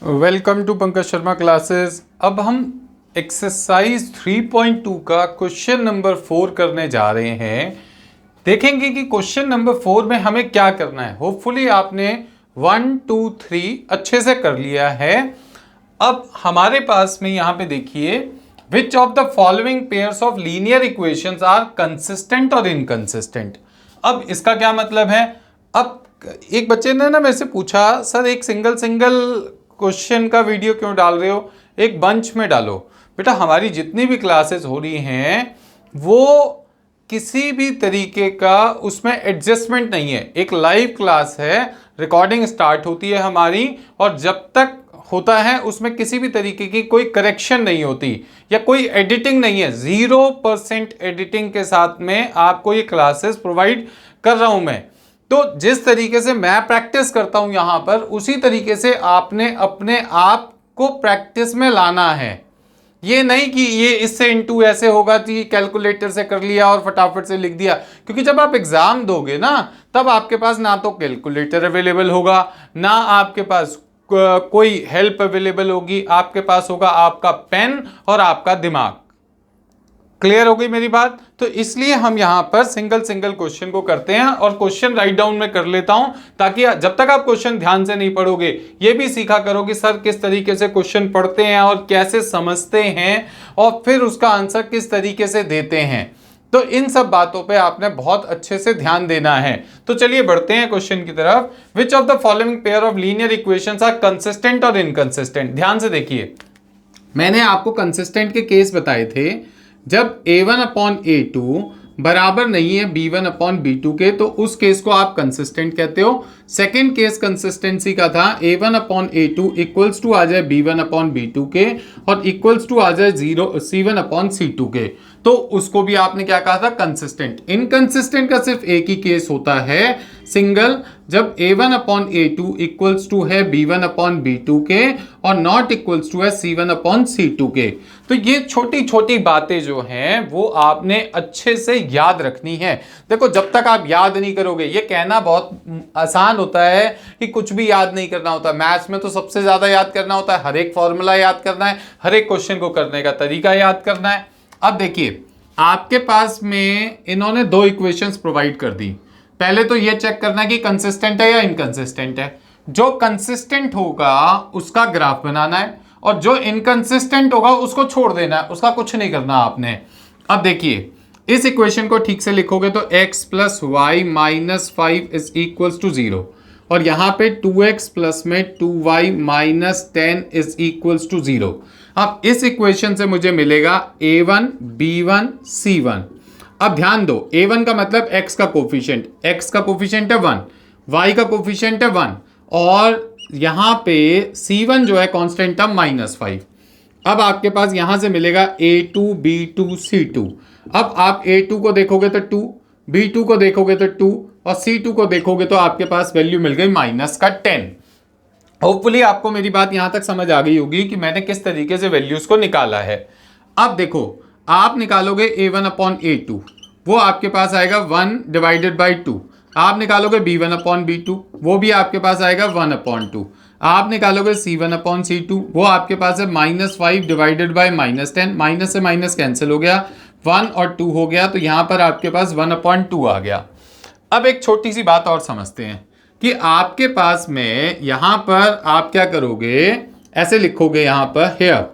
Welcome to Pankaj Sharma classes. अब हम exercise 3.2 का क्वेश्चन नंबर 4 करने जा रहे हैं। देखेंगे कि क्वेश्चन नंबर 4 में हमें क्या करना है। होपफुली आपने 1, 2, 3 अच्छे से कर लिया है। अब हमारे पास में यहाँ पे देखिए, which of the following pairs of linear equations are consistent और इनकंसिस्टेंट। अब इसका क्या मतलब है। अब एक बच्चे ने ना मेरे से पूछा, सर एक सिंगल क्वेश्चन का वीडियो क्यों डाल रहे हो, एक बंच में डालो। बेटा हमारी जितनी भी क्लासेस हो रही हैं वो किसी भी तरीके का उसमें एडजस्टमेंट नहीं है। एक लाइव क्लास है, रिकॉर्डिंग स्टार्ट होती है हमारी, और जब तक होता है उसमें किसी भी तरीके की कोई करेक्शन नहीं होती या कोई एडिटिंग नहीं है। 0% एडिटिंग के साथ में आपको ये क्लासेस प्रोवाइड कर रहा हूं मैं। तो जिस तरीके से मैं प्रैक्टिस करता हूं यहां पर, उसी तरीके से आपने अपने आप को प्रैक्टिस में लाना है। ये नहीं कि ये इससे इनटू ऐसे होगा कि कैलकुलेटर से कर लिया और फटाफट से लिख दिया, क्योंकि जब आप एग्जाम दोगे ना तब आपके पास ना तो कैलकुलेटर अवेलेबल होगा, ना आपके पास कोई हेल्प अवेलेबल होगी। आपके पास होगा आपका पेन और आपका दिमाग। क्लियर हो गई मेरी बात। तो इसलिए हम यहां पर सिंगल क्वेश्चन को करते हैं, और क्वेश्चन राइट डाउन में कर लेता हूं ताकि जब तक आप क्वेश्चन ध्यान से नहीं पढ़ोगे ये भी सीखा करोगे सर किस तरीके से क्वेश्चन पढ़ते हैं और कैसे समझते हैं और फिर उसका आंसर किस तरीके से देते हैं। तो इन सब बातों पे आपने बहुत अच्छे से ध्यान देना है। तो चलिए बढ़ते हैं क्वेश्चन की तरफ। Which of the following pair of linear equations are consistent और इनकंसिस्टेंट। ध्यान से देखिए, मैंने आपको कंसिस्टेंट के केस बताए थे जब a1/a2 बराबर नहीं है b1/b2 के, तो उस केस को आप कंसिस्टेंट कहते हो। सेकेंड केस कंसिस्टेंसी का था a1/a2 इक्वल्स टू आ जाए b1/b2 के और इक्वल्स टू आ जाए c1/c2 के, तो उसको भी आपने क्या कहा था, कंसिस्टेंट। इनकंसिस्टेंट का सिर्फ एक ही केस होता है, सिंगल, जब a1/a2 इक्वल्स टू है b1/b2 के और नॉट इक्वल्स टू है c1/c2 के। तो ये छोटी छोटी बातें जो हैं वो आपने अच्छे से याद रखनी है। देखो जब तक आप याद नहीं करोगे, ये कहना बहुत आसान होता है कि कुछ भी याद नहीं करना होता। मैथ्स में तो सबसे ज्यादा याद करना होता है, हर एक फॉर्मूला याद करना है, हर एक क्वेश्चन को करने का तरीका याद करना है। अब देखिए आपके पास में इन्होंने दो इक्वेशंस प्रोवाइड कर दी। पहले तो ये चेक करना कि कंसिस्टेंट है या इनकंसिस्टेंट है। जो कंसिस्टेंट होगा उसका ग्राफ बनाना है और जो इनकंसिस्टेंट होगा उसको छोड़ देना है, उसका कुछ नहीं करना आपने। अब देखिए इस इक्वेशन को ठीक से लिखोगे तो x plus y minus 5 is equals to 0, और यहां पे 2x प्लस में 2y minus 10 is equals to 0। अब इस इक्वेशन से मुझे मिलेगा a1 b1 c1। अब ध्यान दो, a1 का मतलब x का कोफिशिएंट, x का कोफिशिएंट है 1, y का कोफिशिएंट है 1, और यहां पे c1 जो है कांस्टेंट टर्म -5। अब आपके पास यहां से मिलेगा a2 b2 c2। अब आप a2 को देखोगे तो 2, b2 को देखोगे तो 2 और c2 को देखोगे तो आपके पास वैल्यू मिल गई -10। होपफुली आपको मेरी बात यहां तक समझ आ गई होगी कि मैंने किस तरीके से वैल्यूज को निकाला है। अब देखो आप निकालोगे a1/a2, वो आपके पास आएगा 1/2। आप निकालोगे b1/b2, वो भी आपके पास आएगा 1/2। आप निकालोगे c1/c2, वो आपके पास है -5 डिवाइडेड बाय -10, माइनस से माइनस कैंसिल हो गया, 1 और 2 हो गया, तो यहां पर आपके पास 1/2 आ गया। अब एक छोटी सी बात और समझते हैं कि आपके पास में यहां पर आप क्या करोगे, ऐसे लिखोगे यहां पर हेयर,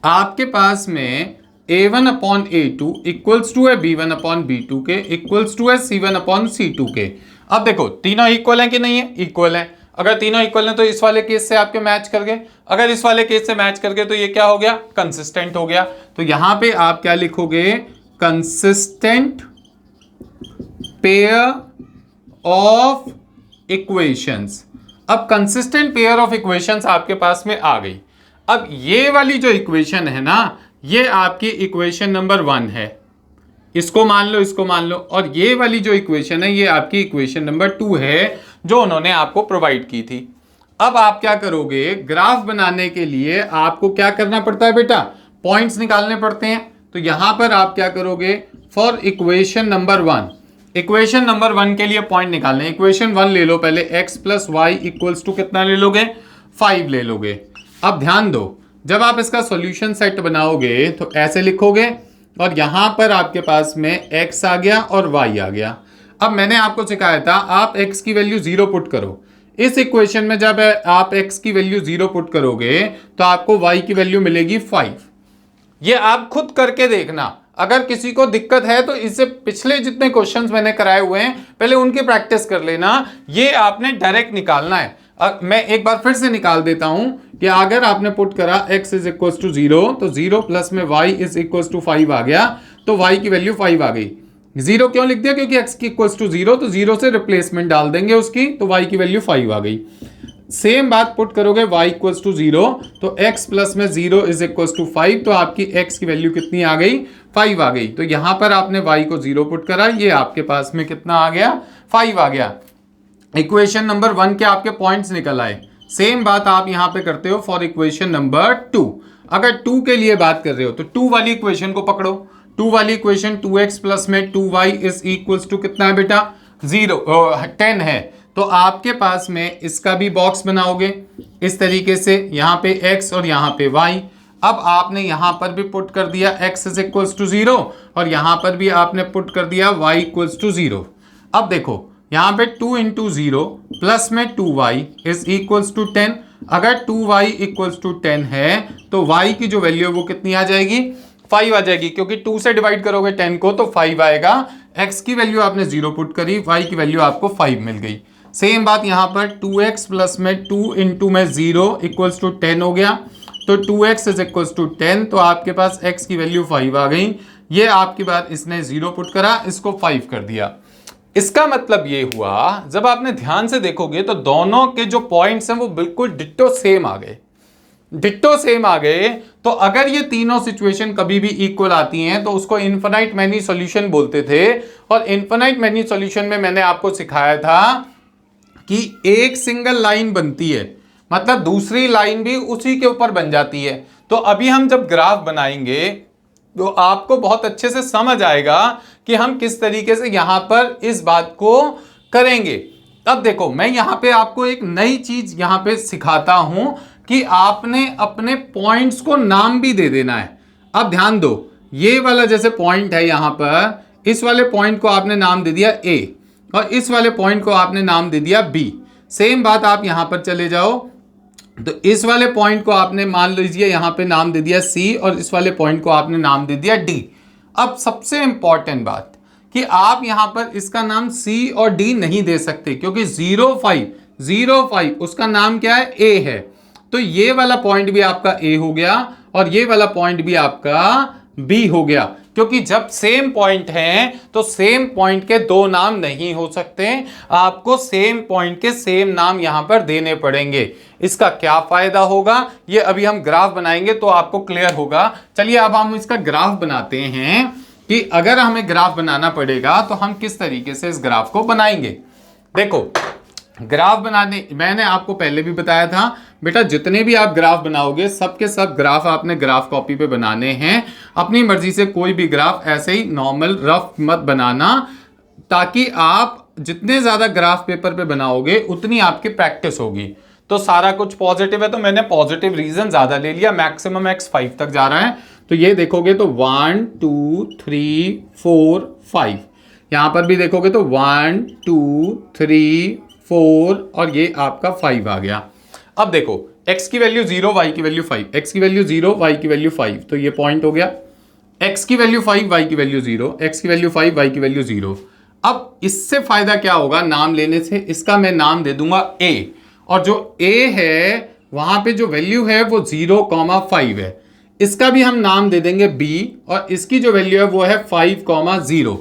आपके पास में a1/a2 इक्वल्स टू है b1/b2 के इक्वल्स टू है c1/c2 के। अब देखो तीनों इक्वल हैं कि नहीं है, इक्वल हैं। अगर तीनों इक्वल हैं तो इस वाले केस से आपके मैच कर गए, अगर इस वाले केस से मैच कर गए तो ये क्या हो गया, कंसिस्टेंट हो गया। तो यहां पे आप क्या लिखोगे, कंसिस्टेंट पेयर ऑफ इक्वेशंस। अब कंसिस्टेंट पेयर ऑफ इक्वेशंस आपके पास में आ गई। अब ये वाली जो इक्वेशन है ना, ये आपकी इक्वेशन नंबर 1 है, इसको मान लो, इसको मान लो, और ये वाली जो इक्वेशन है ये आपकी इक्वेशन नंबर 2 है जो उन्होंने आपको प्रोवाइड की थी। अब आप क्या करोगे, ग्राफ बनाने के लिए आपको क्या करना पड़ता है बेटा, पॉइंट्स निकालने पड़ते हैं। तो यहां पर आप क्या करोगे, for equation number 1, equation number 1 के लिए पॉइंट निकालने, इक्वेशन 1 ले लो पहले, x plus y equals to कितना ले लोगे, 5 ले लोगे। अब ध्यान दो, जब आप इसका सॉल्यूशन सेट बनाओगे तो ऐसे लिखोगे और यहां पर आपके पास में x आ गया और y आ गया। अब मैंने आपको सिखाया था आप x की वैल्यू 0 पुट करो। इस इक्वेशन में जब आप x की वैल्यू 0 पुट करोगे तो आपको y की वैल्यू मिलेगी 5। ये आप खुद करके देखना। अगर किसी को दिक्कत है तो इससे पिछले जितने क्वेश्चंस मैंने कराए हुए हैं पहले उनकी प्रैक्टिस कर लेना। ये आपने डायरेक्ट निकालना है। मैं एक बार फिर से निकाल देता हूं कि अगर आपने पुट करा x इज इक्वल टू 0 तो 0 प्लस में y इज इक्वल टू 5 आ गया, तो y की वैल्यू 5 आ गई। 0 क्यों लिख दिया? क्योंकि x की इक्वल टू 0, तो 0 से रिप्लेसमेंट डाल देंगे उसकी, तो y की वैल्यू 5 आ गई। सेम बात पुट करोगे y इक्वल टू 0 तो x प्लस में 0 इज इक्वल टू 5, तो आपकी x की वैल्यू कितनी आ गई? 5 आ गई। तो यहां पर आपने y को 0 पुट करा, ये आपके पास में कितना आ गया? 5 आ गया। इक्वेशन नंबर 1 के आपके पॉइंट्स निकल आए। सेम बात आप यहां पे करते हो फॉर इक्वेशन नंबर 2। अगर 2 के लिए बात कर रहे हो तो 2 वाली इक्वेशन को पकड़ो। 2 वाली इक्वेशन 2x प्लस में 2y इज इक्वल टू कितना है बेटा? 10 है। तो आपके पास में इसका भी बॉक्स बनाओगे इस तरीके से, यहाँ पे x और यहाँ पे y। अब आपने यहाँ पर भी पुट कर दिया x इज इक्वल टू 0 और यहाँ पर भी आपने पुट कर दिया y इक्वल टू 0। अब देखो यहाँ पे 2 इंटू 0 प्लस में 2y इज इक्वल टू 10। अगर 2y इक्वल टू 10 है तो y की जो वैल्यू है वो कितनी आ जाएगी? 5 आ जाएगी, क्योंकि 2 से डिवाइड करोगे 10 को तो 5 आएगा। x की वैल्यू आपने 0 पुट करी, y की वैल्यू आपको 5 मिल गई। सेम बात यहाँ पर 2x प्लस में 2 इंटू में 0 इक्वल्स टू 10 हो गया, तो 2x इज इक्वल्स टू 10, तो आपके पास x की वैल्यू 5 आ गई। ये आपकी बात इसने 0 पुट करा, इसको 5 कर दिया। इसका मतलब ये हुआ, जब आपने ध्यान से देखोगे तो दोनों के जो पॉइंट्स हैं वो बिल्कुल डिट्टो सेम आ गए, डिट्टो सेम आ गए। तो अगर ये तीनों सिचुएशन कभी भी इक्वल आती हैं तो उसको इनफिनाइट मैनी सॉल्यूशन बोलते थे। और इनफिनाइट मैनी सॉल्यूशन में मैंने आपको सिखाया था कि एक सिंगल लाइन बनती है, मतलब दूसरी लाइन भी उसी के ऊपर बन जाती है। तो अभी हम जब ग्राफ बनाएंगे तो आपको बहुत अच्छे से समझ आएगा कि हम किस तरीके से यहां पर इस बात को करेंगे। अब देखो, मैं यहां पे आपको एक नई चीज यहां पे सिखाता हूं कि आपने अपने पॉइंट्स को नाम भी दे देना है। अब ध्यान दो, ये वाला जैसे पॉइंट है यहां पर, इस वाले पॉइंट को आपने नाम दे दिया A और इस वाले पॉइंट को आपने नाम दे दिया B। सेम बात आप यहां पर चले जाओ तो इस वाले पॉइंट को आपने मान लीजिए यहां पे नाम दे दिया C और इस वाले पॉइंट को आपने नाम दे दिया D। अब सबसे इंपॉर्टेंट बात कि आप यहां पर इसका नाम C और D नहीं दे सकते, क्योंकि 0,5 उसका नाम क्या है? A है। तो ये वाला पॉइंट भी आपका A हो गया और ये वाला पॉइंट भी आपका B हो गया, क्योंकि जब सेम पॉइंट हैं तो सेम पॉइंट के दो नाम नहीं हो सकते, आपको सेम पॉइंट के सेम नाम यहां पर देने पड़ेंगे। इसका क्या फायदा होगा ये अभी हम ग्राफ बनाएंगे तो आपको क्लियर होगा। चलिए अब हम इसका ग्राफ बनाते हैं कि अगर हमें ग्राफ बनाना पड़ेगा तो हम किस तरीके से इस ग्राफ को बनाएंगे। देखो, ग्राफ बनाने मैंने आपको पहले भी बताया था बेटा, जितने भी आप ग्राफ बनाओगे सबके सब ग्राफ आपने ग्राफ कॉपी पे बनाने हैं। अपनी मर्जी से कोई भी ग्राफ ऐसे ही नॉर्मल रफ मत बनाना, ताकि आप जितने ज्यादा ग्राफ पेपर पे बनाओगे उतनी आपकी प्रैक्टिस होगी। तो सारा कुछ पॉजिटिव है तो मैंने पॉजिटिव रीजन ज्यादा ले लिया, मैक्सिमम x 5 तक जा रहा है। तो ये देखोगे तो 1 2 3 4 5, यहां पर भी देखोगे तो 1 2 3 4 और ये आपका 5 आ गया। अब देखो, x की वैल्यू 0, y की वैल्यू 5, x की वैल्यू 0, y की वैल्यू 5, तो ये पॉइंट हो गया। x की वैल्यू 5, y की वैल्यू 0, x की वैल्यू 5, y की वैल्यू 0। अब इससे फायदा क्या होगा नाम लेने से? इसका मैं नाम दे दूंगा a, और जो a है वहां पे जो वैल्यू है वो 0,5 है, इसका भी हम नाम दे देंगे b, और इसकी जो वैल्यू है वो है 5,0।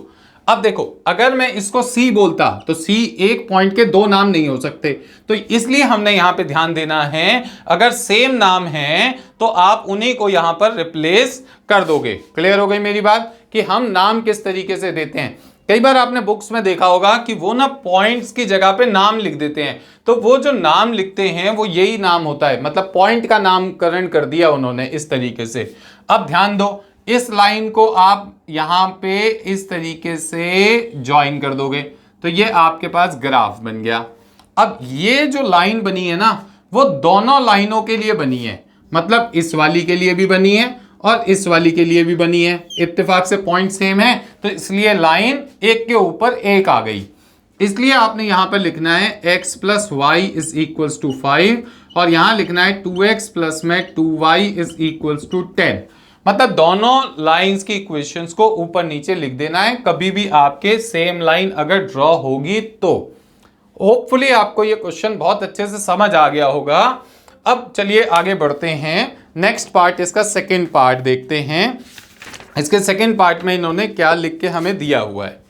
अब देखो, अगर मैं इसको C बोलता तो C एक पॉइंट के दो नाम नहीं हो सकते, तो इसलिए हमने यहां पे ध्यान देना है अगर सेम नाम है तो आप उन्हीं को यहां पर रिप्लेस कर दोगे। क्लियर हो गई मेरी बात कि हम नाम किस तरीके से देते हैं। कई बार आपने बुक्स में देखा होगा कि वो ना पॉइंट्स की जगह पे नाम लिख देते हैं, तो वो जो नाम लिखते हैं वो यही नाम होता है, मतलब पॉइंट का नामकरण कर दिया उन्होंने इस तरीके से। अब ध्यान दो, इस लाइन को आप यहां पे इस तरीके से ज्वाइन कर दोगे तो ये आपके पास ग्राफ बन गया। अब ये जो लाइन बनी है ना, वो दोनों लाइनों के लिए बनी है, मतलब इस वाली के लिए भी बनी है और इस वाली के लिए भी बनी है। इत्तेफाक से पॉइंट सेम है, तो इसलिए लाइन एक के ऊपर एक आ गई। इसलिए आपने यहां पर लिखना है x plus y is equals to 5 और यहां लिखना है 2x प्लस में 2y इज इक्वल्स टू 10। मतलब दोनों लाइंस की इक्वेशंस को ऊपर नीचे लिख देना है कभी भी आपके सेम लाइन अगर ड्रॉ होगी तो। होपफुली आपको ये क्वेश्चन बहुत अच्छे से समझ आ गया होगा। अब चलिए आगे बढ़ते हैं, नेक्स्ट पार्ट इसका सेकेंड पार्ट देखते हैं। इसके सेकेंड पार्ट में इन्होंने क्या लिख के हमें दिया हुआ है।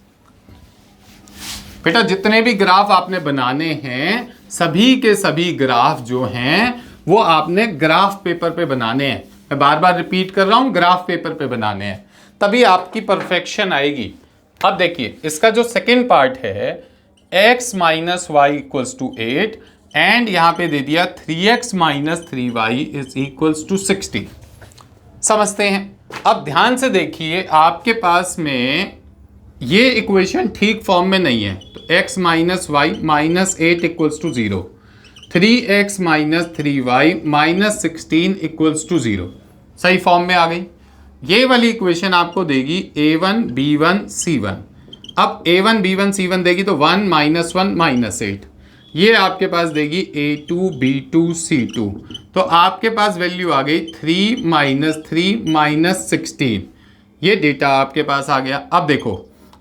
बेटा जितने भी ग्राफ आपने बनाने हैं, सभी के सभी ग्राफ जो हैं वो आपने ग्राफ पेपर पे बनाने हैं। मैं बार बार रिपीट कर रहा हूं, ग्राफ पेपर पे बनाने हैं, तभी आपकी परफेक्शन आएगी। अब देखिए इसका जो सेकेंड पार्ट है, x minus y equals to 8 and यहां पे दे दिया 3x minus 3y is equals to 60। समझते हैं। अब ध्यान से देखिए, आपके पास में ये इक्वेशन ठीक फॉर्म में नहीं है, तो x minus y minus 8 equals to 0, 3x minus 3y minus 16 equals to 0 सही फॉर्म में आ गई। ये वाली इक्वेशन आपको देगी a1 b1 c1। अब a1 b1 c1 देगी तो 1 माइनस 1 माइनस 8, ये आपके पास देगी a2 b2 c2। तो आपके पास वैल्यू आ गई 3 माइनस 3 माइनस 16। ये डेटा आपके पास आ गया। अब देखो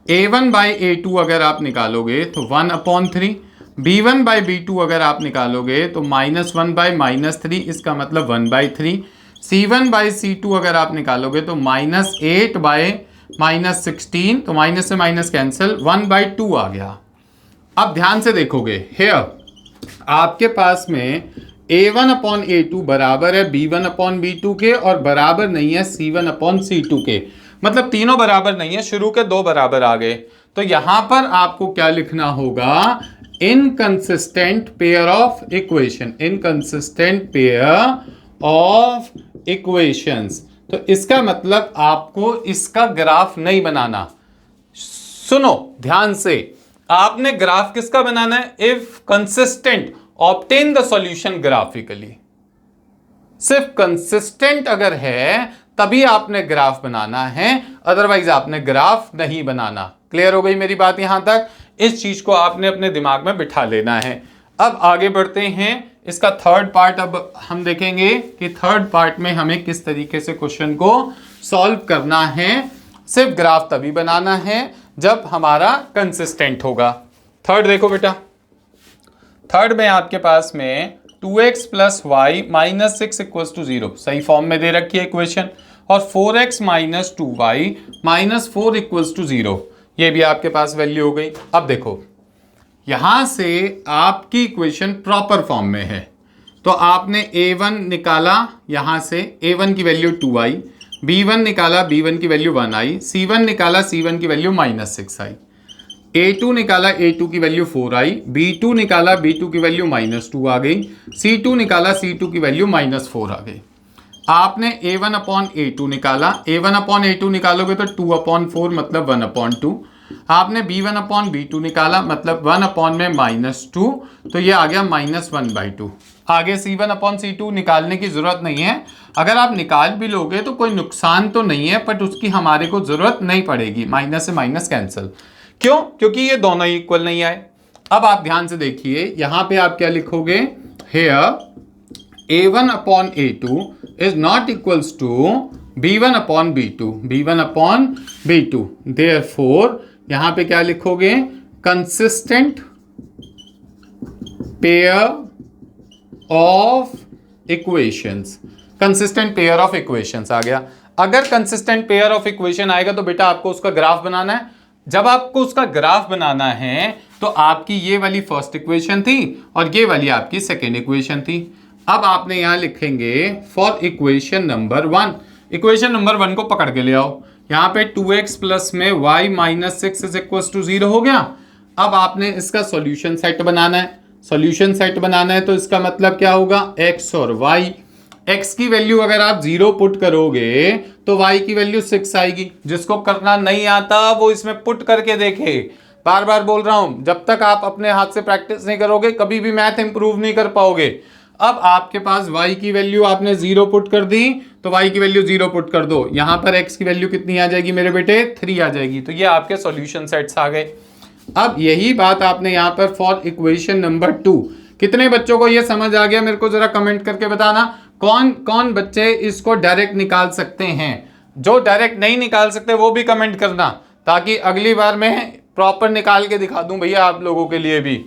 a1 बाई a2 अगर आप निकालोगे तो 1/3, b1 बाई b2 अगर आप निकालोगे तो -1 बाई -3, इसका मतलब 1/3, c1 बाई c2 अगर आप निकालोगे तो -8 बाई -16, तो माइनस से माइनस कैंसिल, 1/2 आ गया। अब ध्यान से देखोगे, हेयर आपके पास में a1/a2 बराबर है b1/b2 के और बराबर नहीं है c1/c2 के, मतलब तीनों बराबर नहीं है, शुरू के दो बराबर आ गए। तो यहां पर आपको क्या लिखना होगा, inconsistent pair of equation, inconsistent pair of equations. तो इसका मतलब आपको इसका ग्राफ नहीं बनाना। सुनो ध्यान से, आपने ग्राफ किसका बनाना है, if consistent obtain the solution graphically. सिर्फ कंसिस्टेंट अगर है तभी आपने ग्राफ बनाना है, अदरवाइज आपने ग्राफ नहीं बनाना। क्लियर हो गई मेरी बात यहां तक? इस चीज को आपने अपने दिमाग में बिठा लेना है। अब आगे बढ़ते हैं, इसका थर्ड पार्ट अब हम देखेंगे कि थर्ड पार्ट में हमें किस तरीके से क्वेश्चन को सॉल्व करना है। सिर्फ ग्राफ तभी बनाना है जब हमारा कंसिस्टेंट होगा। थर्ड देखो बेटा, थर्ड में आपके पास में 2x plus y minus 6 equals to 0 सही फॉर्म में दे रखी है इक्वेशन, और 4x माइनस 2y माइनस 4 इक्वल्स टू 0, ये भी आपके पास वैल्यू हो गई। अब देखो यहां से आपकी इक्वेशन प्रॉपर फॉर्म में है, तो आपने a1 निकाला, यहां से a1 की वैल्यू 2i, b1 निकाला, b1 की वैल्यू 1i, c1 निकाला, c1 की वैल्यू -6i, a2 निकाला, a2 की वैल्यू 4i, b2 निकाला, b2 की वैल्यू -2 आ गई, c2 निकाला, c2 की वैल्यू -4 आ गई। आपने a1/a2 निकाला, a1/a2 निकालोगे तो 2/4 मतलब 1/2। आपने b1/b2 निकाला, मतलब 1 में -2, तो ये आ गया -1/2। आगे c1/c2 निकालने की जरूरत नहीं है, अगर आप निकाल भी लोगे तो कोई नुकसान तो नहीं है, बट उसकी हमारे को जरूरत नहीं पड़ेगी, माइनस से माइनस कैंसिल। क्यों? क्योंकि ये दोनों ही इक्वल नहीं आए। अब आप ध्यान से देखिए, यहां पे आप क्या लिखोगे, hair a1/a2 is not equals to b1/b2, b1/b2, therefore यहां पे क्या लिखोगे, consistent pair of equations. Consistent pair of equations आ गया। अगर कंसिस्टेंट पेयर ऑफ इक्वेशन आएगा तो बेटा आपको उसका ग्राफ बनाना है। जब आपको उसका ग्राफ बनाना है तो आपकी ये वाली फर्स्ट इक्वेशन थी और ये वाली आपकी सेकेंड इक्वेशन थी। अब आपने यहां लिखेंगे for equation number 1, equation number 1 को पकड़ के ले आओ। यहां पे 2x प्लस में y minus 6 is equal to 0 हो गया। अब आपने इसका सॉल्यूशन सेट बनाना है। सॉल्यूशन सेट बनाना है तो इसका मतलब क्या होगा, x और y। x की वैल्यू अगर आप 0 पुट करोगे तो y की वैल्यू 6 आएगी। जिसको करना नहीं आता वो इसमें पुट करके देखे। बार बार बोल रहा हूं, जब तक आप अपने हाथ से प्रैक्टिस नहीं करोगे कभी भी मैथ इंप्रूव नहीं कर पाओगे। अब आपके पास y की वैल्यू आपने 0 पुट कर दी, तो y की वैल्यू 0 पुट कर दो। यहां पर x की वैल्यू कितनी आ जाएगी मेरे बेटे? 3 आ जाएगी। तो ये आपके सॉल्यूशन सेट्स आ गए। अब यही बात आपने यहां पर फॉर इक्वेशन नंबर 2, कितने बच्चों को ये समझ आ गया मेरे को जरा कमेंट करके बताना। कौन कौन बच्चे इसको डायरेक्ट निकाल सकते हैं? जो डायरेक्ट नहीं निकाल सकते वो भी कमेंट करना, ताकि अगली बार मैं प्रॉपर निकाल के दिखा दूं भैया आप लोगों के लिए भी।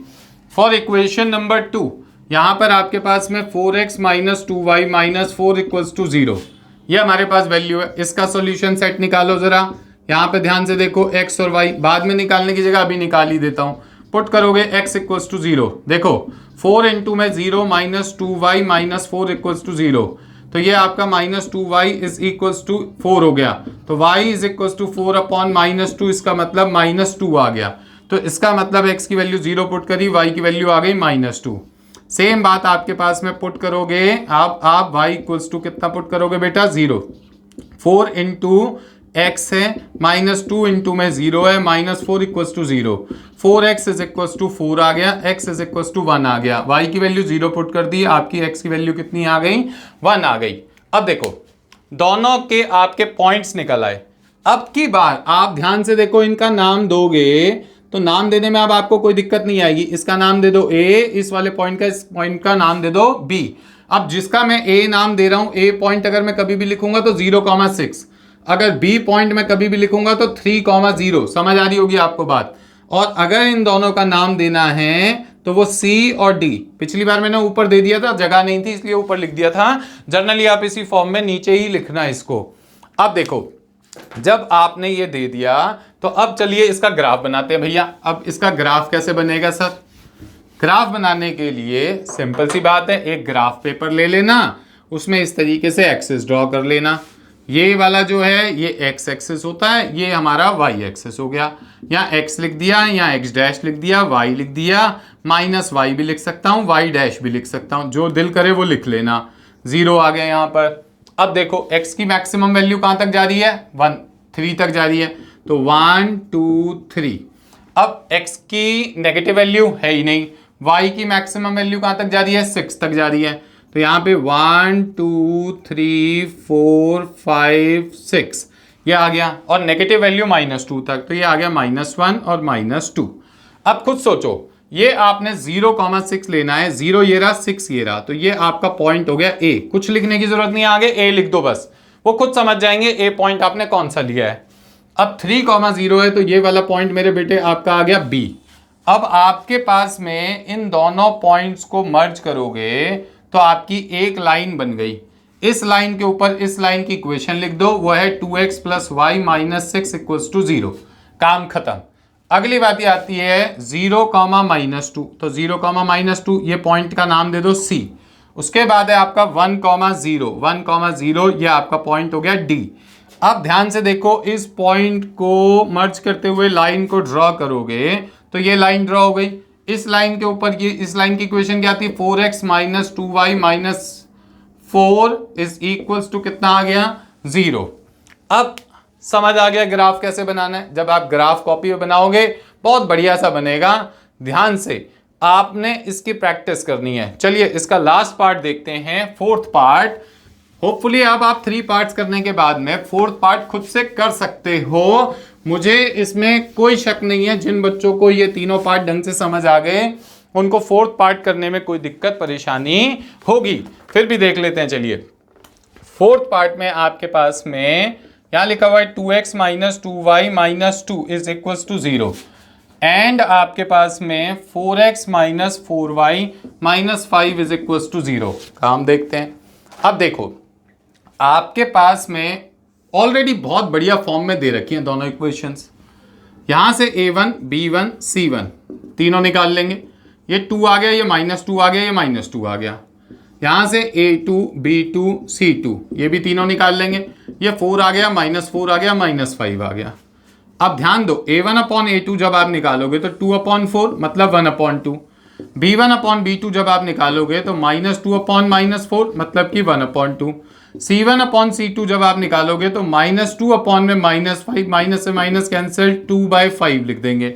फॉर इक्वेशन नंबर 2 यहां पर आपके पास में 4x माइनस 2y माइनस 4 इक्वल्स टू 0, ये हमारे पास वैल्यू है। इसका सॉल्यूशन सेट निकालो जरा। यहां पे ध्यान से देखो, x और y बाद में निकालने की जगह अभी निकाल ही देता हूं। पुट करोगे x इक्वल्स टू 0, देखो 4 इंटू में 0 माइनस 2y माइनस 4 इक्वल्स टू 0, तो ये आपका minus 2y is equals to 4 हो गया। तो y is equals to 4 upon minus 2, इसका मतलब माइनस 2 आ गया। तो इसका मतलब x की वैल्यू 0 पुट करी, y की वैल्यू आ गई माइनस 2। सेम बात आपके पास में पुट करोगे आप y इक्वल्स टू कितना पुट करोगे बेटा? 0। 4 इंटू x है माइनस 2 इंटू में 0 है minus 4 equals to 0। 4x is equals to 4 आ गया, x इज इक्वल्स टू 1 आ गया। y की वैल्यू 0 पुट कर दी, आपकी x की वैल्यू कितनी आ गई? 1 आ गई। अब देखो दोनों के आपके पॉइंट्स निकल आए। अब की बार आप ध्यान से देखो, इनका नाम दोगे तो नाम देने में अब आपको कोई दिक्कत नहीं आएगी। इसका नाम दे दो a, इस वाले पॉइंट का, इस पॉइंट का नाम दे दो b। अब जिसका मैं a नाम दे रहा हूं, a पॉइंट अगर मैं कभी भी लिखूंगा तो 0,6, अगर b पॉइंट मैं कभी भी लिखूंगा तो 3,0। समझ आ रही होगी आपको बात। और अगर इन दोनों का नाम देना है तो वो c और d। पिछली बार मैंने ऊपर दे दिया था, जगह नहीं थी इसलिए ऊपर लिख दिया था। जनरली आप इसी फॉर्म में नीचे ही लिखना इसको। अब देखो जब आपने ये दे दिया तो अब चलिए इसका ग्राफ बनाते हैं भैया। अब इसका ग्राफ कैसे बनेगा सर? ग्राफ बनाने के लिए सिंपल सी बात है, एक ग्राफ पेपर ले लेना, उसमें इस तरीके से एक्सिस ड्रॉ कर लेना। ये वाला जो है ये एक्स एक्सिस होता है, ये हमारा वाई एक्सिस हो गया। यहाँ एक्स लिख दिया, यहाँ एक्स डैश लिख दिया, वाई लिख दिया, माइनस वाई भी लिख सकता हूँ, वाई डैश भी लिख सकता हूँ, जो दिल करे वो लिख लेना। 0 आ गया यहाँ पर। अब देखो x की मैक्सिमम वैल्यू कहां तक जा रही है? 1 3 तक जा रही है, तो 1 2 3। अब x की नेगेटिव वैल्यू है ही नहीं। y की मैक्सिमम वैल्यू कहां तक जा रही है? 6 तक जा रही है, तो यहाँ पे 1 2 3 4 5 6 ये आ गया। और नेगेटिव वैल्यू -2 तक, तो ये आ गया -1 और -2। अब खुद सोचो, ये आपने 0,6 लेना है, 0 ये रहा, 6 ये रहा, तो ये आपका पॉइंट हो गया A। कुछ लिखने की जरूरत नहीं, आगे A लिख दो बस, वो खुद समझ जाएंगे A पॉइंट आपने कौन सा लिया है। अब 3,0 है, तो ये वाला पॉइंट मेरे बेटे आपका आ गया B। अब आपके पास में इन दोनों पॉइंट्स को मर्ज करोगे तो आपकी एक लाइन बन गई। इस लाइन के ऊपर इस लाइन की इक्वेशन लिख दो, वो है 2x plus y minus 6 equals to 0। काम खत्म। अगली बात ये आती है 0, -2, तो 0, -2 ये पॉइंट का नाम दे दो C। उसके बाद है आपका 1,0, 1,0 ये आपका पॉइंट हो गया D। अब ध्यान से देखो, इस पॉइंट को मर्ज करते हुए लाइन को ड्रॉ करोगे तो ये लाइन ड्रॉ हो गई। इस लाइन के ऊपर ये इस लाइन की इक्वेशन क्या आती है? 4x माइनस 2y माइनस 4 इज इक्वल्स टू कितना आ गया? 0। अब समझ आ गया ग्राफ कैसे बनाना है। जब आप ग्राफ कॉपी में बनाओगे बहुत बढ़िया सा बनेगा। ध्यान से आपने इसकी प्रैक्टिस करनी है। चलिए इसका लास्ट पार्ट देखते हैं, फोर्थ पार्ट। होपफुली अब आप 3 पार्ट्स करने के बाद में फोर्थ पार्ट खुद से कर सकते हो। मुझे इसमें कोई शक नहीं है, जिन बच्चों को ये तीनों पार्ट ढंग से समझ आ गए उनको फोर्थ पार्ट करने में कोई दिक्कत परेशानी होगी। फिर भी देख लेते हैं। चलिए फोर्थ पार्ट में आपके पास में यहाँ लिखा हुआ है 2x माइनस 2y माइनस 2 इज इक्वल्स टू 0 एंड आपके पास में 4x माइनस 4y माइनस 5 इज इक्वल्स टू 0। काम देखते हैं। अब देखो आपके पास में ऑलरेडी बहुत बढ़िया फॉर्म में दे रखी हैं दोनों इक्वेशंस। यहाँ से a1 b1 c1 तीनों निकाल लेंगे। ये 2 आ गया, ये -2 आ गया, ये -2 आ गया। यहाँ से a2 b2 c2 ये भी तीनों निकाल लेंगे। ये 4 आ गया, -4 आ गया, -5 आ गया। अब ध्यान दो, a1 अपॉन a2 जब आप निकालोगे तो 2/4 मतलब 1/2। b1 अपॉन b2 जब आप निकालोगे तो -2 अपॉन -4 मतलब कि 1/2। c1 अपॉन c2 जब आप निकालोगे तो -2 अपॉन में -5, माइनस से माइनस कैंसिल, 2/5 लिख देंगे।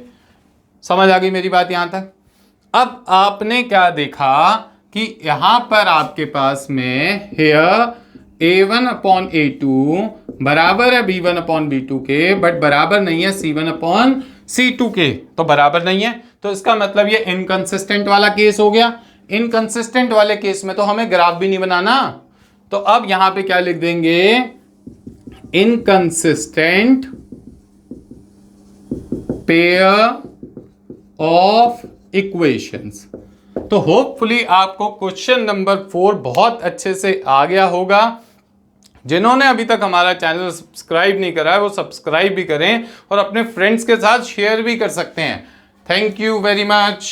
समझ आ गई मेरी बात यहाँ तक? अब आपने क्या देखा, कि यहां पर आपके पास में हेयर A1/A2 बराबर है B1/B2 के, बट बराबर नहीं है C1/C2 के, तो बराबर नहीं है, तो इसका मतलब ये इनकंसिस्टेंट वाला केस हो गया। इनकंसिस्टेंट वाले केस में तो हमें ग्राफ भी नहीं बनाना, तो अब यहां पे क्या लिख देंगे, इनकंसिस्टेंट पेयर ऑफ इक्वेशंस। तो होपफुली आपको क्वेश्चन नंबर 4 बहुत अच्छे से आ गया होगा। जिन्होंने अभी तक हमारा चैनल सब्सक्राइब नहीं करा है वो सब्सक्राइब भी करें और अपने फ्रेंड्स के साथ शेयर भी कर सकते हैं। Thank you very much.